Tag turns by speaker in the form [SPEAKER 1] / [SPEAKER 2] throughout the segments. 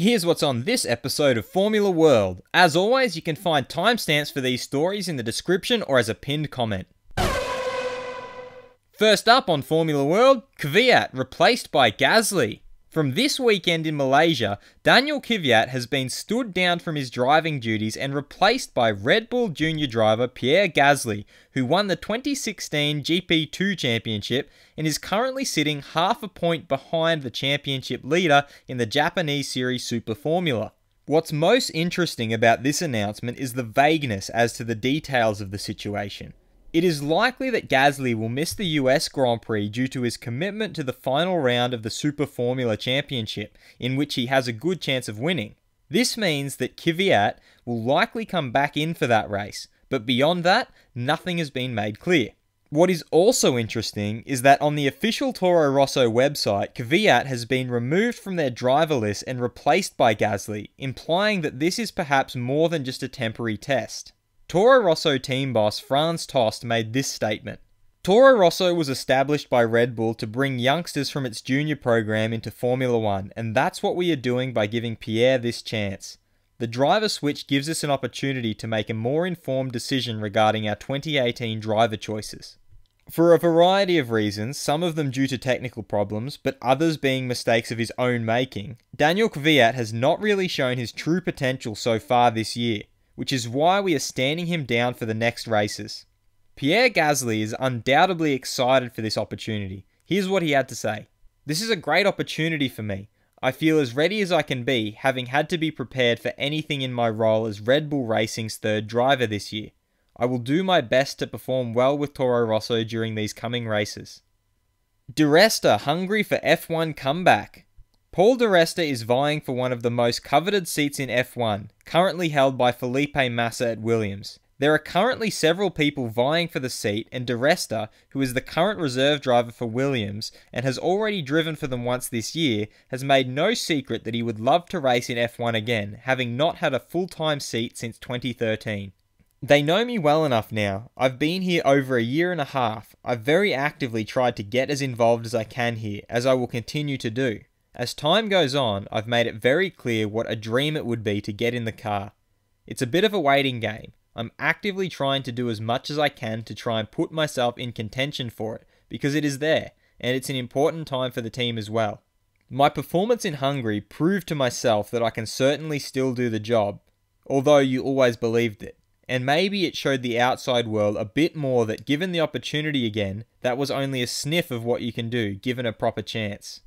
[SPEAKER 1] Here's what's on this episode of Formula World. As always, you can find timestamps for these stories in the description or as a pinned comment. First up on Formula World, Kvyat replaced by Gasly. From this weekend in Malaysia, Daniil Kvyat has been stood down from his driving duties and replaced by Red Bull Junior driver Pierre Gasly, who won the 2016 GP2 Championship and is currently sitting half a point behind the championship leader in the Japanese series Super Formula. What's most interesting about this announcement is the vagueness as to the details of the situation. It is likely that Gasly will miss the US Grand Prix due to his commitment to the final round of the Super Formula Championship, in which he has a good chance of winning. This means that Kvyat will likely come back in for that race, but beyond that, nothing has been made clear. What is also interesting is that on the official Toro Rosso website, Kvyat has been removed from their driver list and replaced by Gasly, implying that this is perhaps more than just a temporary test. Toro Rosso team boss Franz Tost made this statement. Toro Rosso was established by Red Bull to bring youngsters from its junior program into Formula 1, and that's what we are doing by giving Pierre this chance. The driver switch gives us an opportunity to make a more informed decision regarding our 2018 driver choices. For a variety of reasons, some of them due to technical problems, but others being mistakes of his own making, Daniil Kvyat has not really shown his true potential so far this year, which is why we are standing him down for the next races. Pierre Gasly is undoubtedly excited for this opportunity. Here's what he had to say. "This is a great opportunity for me. I feel as ready as I can be, having had to be prepared for anything in my role as Red Bull Racing's third driver this year. I will do my best to perform well with Toro Rosso during these coming races." Resta hungry for F1 comeback. Paul di Resta is vying for one of the most coveted seats in F1, currently held by Felipe Massa at Williams. There are currently several people vying for the seat, and di Resta, who is the current reserve driver for Williams and has already driven for them once this year, has made no secret that he would love to race in F1 again, having not had a full-time seat since 2013. "They know me well enough now. I've been here over a year and a half. I've very actively tried to get as involved as I can here, as I will continue to do. As time goes on, I've made it very clear what a dream it would be to get in the car. It's a bit of a waiting game. I'm actively trying to do as much as I can to try and put myself in contention for it, because it is there, and it's an important time for the team as well. My performance in Hungary proved to myself that I can certainly still do the job, although you always believed it. And maybe it showed the outside world a bit more that given the opportunity again, that was only a sniff of what you can do, given a proper chance."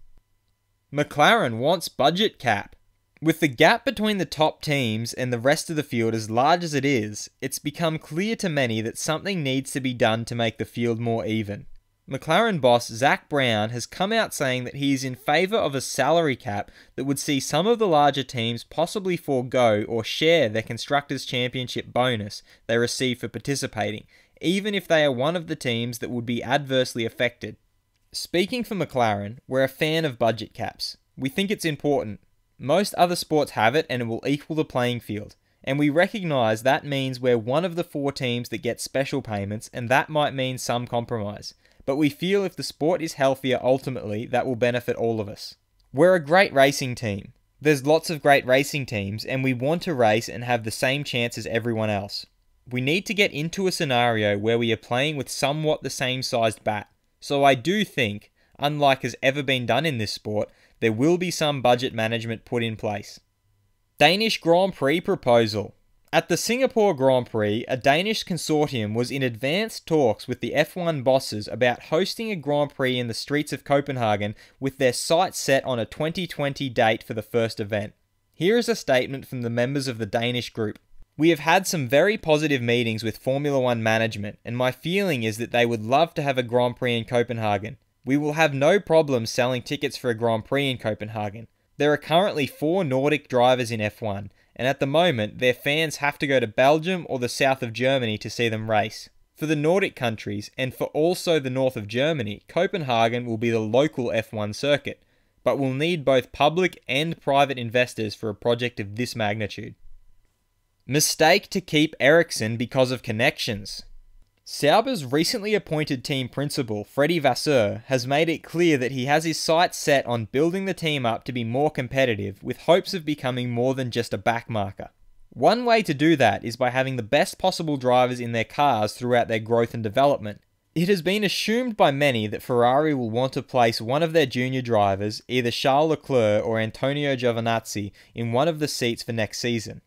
[SPEAKER 1] McLaren wants budget cap. With the gap between the top teams and the rest of the field as large as it is, it's become clear to many that something needs to be done to make the field more even. McLaren boss Zak Brown has come out saying that he is in favour of a salary cap that would see some of the larger teams possibly forego or share their Constructors' Championship bonus they receive for participating, even if they are one of the teams that would be adversely affected. Speaking for McLaren, we're a fan of budget caps. We think it's important. Most other sports have it and it will equal the playing field. And we recognise that means we're one of the 4 teams that get special payments, and that might mean some compromise. But we feel if the sport is healthier ultimately, that will benefit all of us. We're a great racing team. There's lots of great racing teams, and we want to race and have the same chance as everyone else. We need to get into a scenario where we are playing with somewhat the same sized bat. So I do think, unlike has ever been done in this sport, there will be some budget management put in place. Danish Grand Prix proposal. At the Singapore Grand Prix, a Danish consortium was in advanced talks with the F1 bosses about hosting a Grand Prix in the streets of Copenhagen, with their sights set on a 2020 date for the first event. Here is a statement from the members of the Danish group. "We have had some very positive meetings with Formula 1 management, and my feeling is that they would love to have a Grand Prix in Copenhagen. We will have no problem selling tickets for a Grand Prix in Copenhagen. There are currently 4 Nordic drivers in F1, and at the moment, their fans have to go to Belgium or the south of Germany to see them race. For the Nordic countries, and for also the north of Germany, Copenhagen will be the local F1 circuit, but will need both public and private investors for a project of this magnitude." Mistake to keep Ericsson because of connections. Sauber's recently appointed team principal, Freddie Vasseur, has made it clear that he has his sights set on building the team up to be more competitive, with hopes of becoming more than just a backmarker. One way to do that is by having the best possible drivers in their cars throughout their growth and development. It has been assumed by many that Ferrari will want to place one of their junior drivers, either Charles Leclerc or Antonio Giovinazzi, in one of the seats for next season.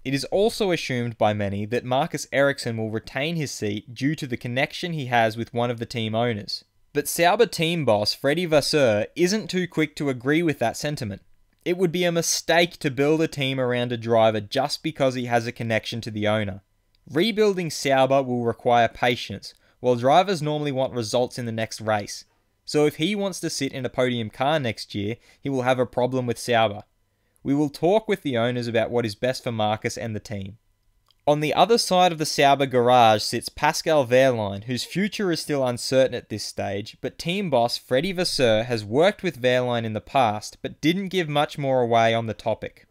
[SPEAKER 1] It is also assumed by many that Marcus Ericsson will retain his seat due to the connection he has with one of the team owners. But Sauber team boss Freddie Vasseur isn't too quick to agree with that sentiment. It would be a mistake to build a team around a driver just because he has a connection to the owner. Rebuilding Sauber will require patience, while drivers normally want results in the next race. So if he wants to sit in a podium car next year, he will have a problem with Sauber. We will talk with the owners about what is best for Marcus and the team. On the other side of the Sauber garage sits Pascal Wehrlein, whose future is still uncertain at this stage, but team boss Freddie Vasseur has worked with Wehrlein in the past, but didn't give much more away on the topic.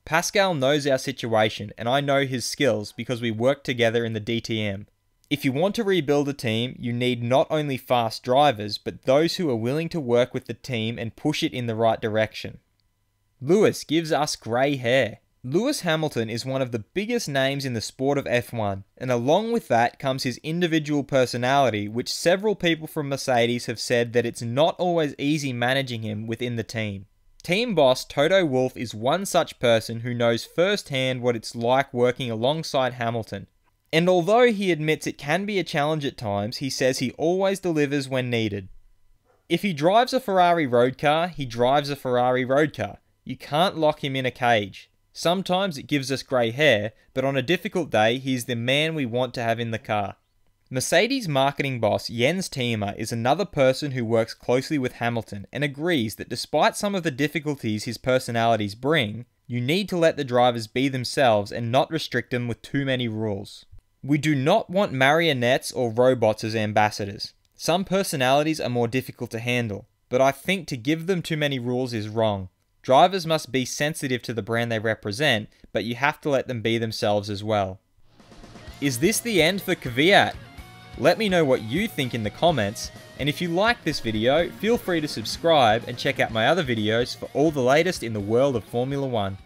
[SPEAKER 1] Pascal knows our situation, and I know his skills because we worked together in the DTM. If you want to rebuild a team, you need not only fast drivers, but those who are willing to work with the team and push it in the right direction. Lewis gives us grey hair. Lewis Hamilton is one of the biggest names in the sport of F1, and along with that comes his individual personality, which several people from Mercedes have said that it's not always easy managing him within the team. Team boss Toto Wolff is one such person who knows firsthand what it's like working alongside Hamilton. And although he admits it can be a challenge at times, he says he always delivers when needed. If he drives a Ferrari road car, he drives a Ferrari road car. You can't lock him in a cage. Sometimes it gives us grey hair, but on a difficult day, he's the man we want to have in the car. Mercedes marketing boss Jens Thieme is another person who works closely with Hamilton and agrees that despite some of the difficulties his personalities bring, you need to let the drivers be themselves and not restrict them with too many rules. We do not want marionettes or robots as ambassadors. Some personalities are more difficult to handle, but I think to give them too many rules is wrong. Drivers must be sensitive to the brand they represent, but you have to let them be themselves as well. Is this the end for Kvyat? Let me know what you think in the comments, and if you like this video, feel free to subscribe and check out my other videos for all the latest in the world of Formula 1.